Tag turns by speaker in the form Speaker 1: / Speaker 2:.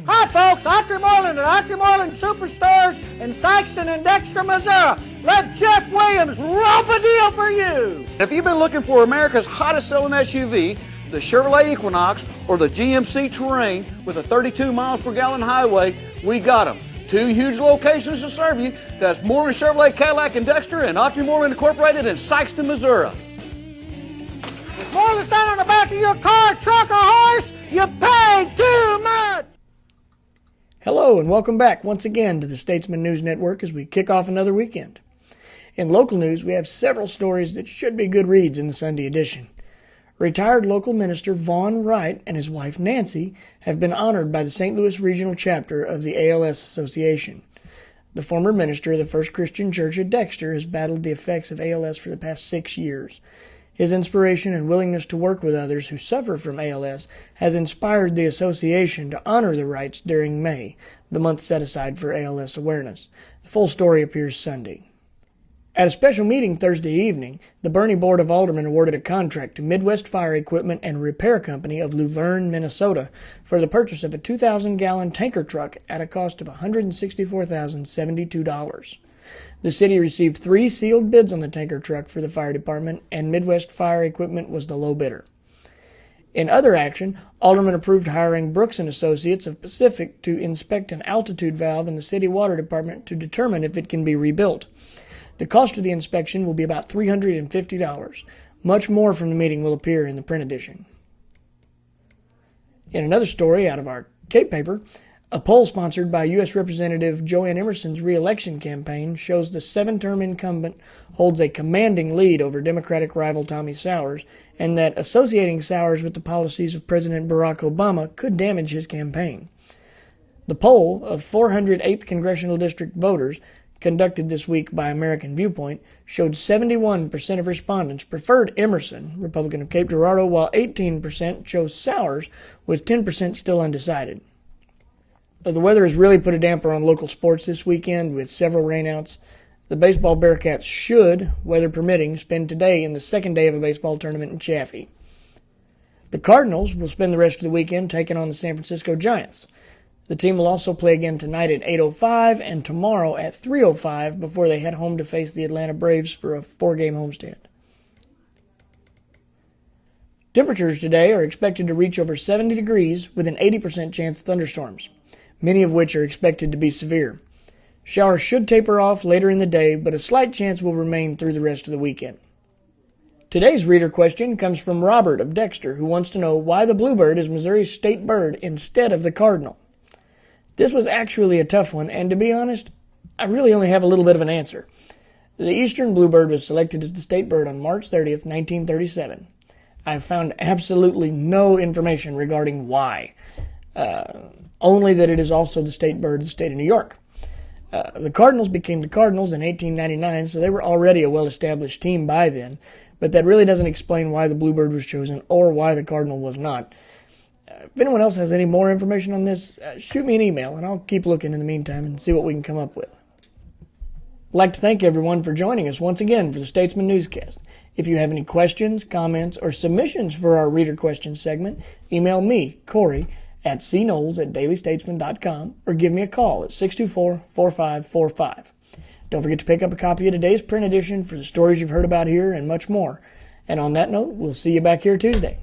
Speaker 1: Hi folks, Autry Moreland at Autry Moreland Superstores in Sikeston and Dexter, Missouri. Let Jeff Williams rope a deal for you.
Speaker 2: If you've been looking for America's hottest selling SUV, the Chevrolet Equinox or the GMC Terrain with a 32 miles per gallon highway, we got them. 2 huge locations to serve you. That's Moreland Chevrolet Cadillac in Dexter and Autry Moreland Incorporated in Sikeston, Missouri.
Speaker 1: If Moreland's down on the back of your car, truck, or horse, you paid too much.
Speaker 3: Hello and welcome back once again to the Statesman News Network as we kick off another weekend. In local news, we have several stories that should be good reads in the Sunday edition. Retired local minister Vaughn Wright and his wife Nancy have been honored by the St. Louis Regional Chapter of the ALS Association. The former minister of the First Christian Church at Dexter has battled the effects of ALS for the past 6 years. His inspiration and willingness to work with others who suffer from ALS has inspired the association to honor the Wrights during May, the month set aside for ALS awareness. The full story appears Sunday. At a special meeting Thursday evening, the Bernie Board of Aldermen awarded a contract to Midwest Fire Equipment and Repair Company of Luverne, Minnesota, for the purchase of a 2,000-gallon tanker truck at a cost of $164,072. The city received 3 sealed bids on the tanker truck for the fire department, and Midwest Fire Equipment was the low bidder. In other action, Aldermen approved hiring Brooks & Associates of Pacific to inspect an altitude valve in the city water department to determine if it can be rebuilt. The cost of the inspection will be about $350. Much more from the meeting will appear in the print edition. In another story out of our Cape paper, a poll sponsored by U.S. Representative Joanne Emerson's re-election campaign shows the 7-term incumbent holds a commanding lead over Democratic rival Tommy Sowers, and that associating Sowers with the policies of President Barack Obama could damage his campaign. The poll of 400 8th Congressional District voters, conducted this week by American Viewpoint, showed 71% of respondents preferred Emerson, Republican of Cape Girardeau, while 18% chose Sowers, with 10% still undecided. The weather has really put a damper on local sports this weekend with several rainouts. The baseball Bearcats should, weather permitting, spend today in the second day of a baseball tournament in Chaffee. The Cardinals will spend the rest of the weekend taking on the San Francisco Giants. The team will also play again tonight at 8:05 and tomorrow at 3:05 before they head home to face the Atlanta Braves for a 4-game homestand. Temperatures today are expected to reach over 70 degrees with an 80% chance of thunderstorms, many of which are expected to be severe. Showers should taper off later in the day, but a slight chance will remain through the rest of the weekend. Today's reader question comes from Robert of Dexter, who wants to know why the bluebird is Missouri's state bird instead of the cardinal. This was actually a tough one, and to be honest, I really only have a little bit of an answer. The eastern bluebird was selected as the state bird on March 30th, 1937. I've found absolutely no information regarding why. Only that it is also the state bird of the state of New York. The Cardinals became the Cardinals in 1899, so they were already a well-established team by then, but that really doesn't explain why the bluebird was chosen or why the Cardinal was not. If anyone else has any more information on this, shoot me an email, and I'll keep looking in the meantime and see what we can come up with. I'd like to thank everyone for joining us once again for the Statesman Newscast. If you have any questions, comments, or submissions for our Reader Questions segment, email me, Corey, at cknowles@dailystatesman.com, or give me a call at 624-4545. Don't forget to pick up a copy of today's print edition for the stories you've heard about here and much more. And on that note, we'll see you back here Tuesday.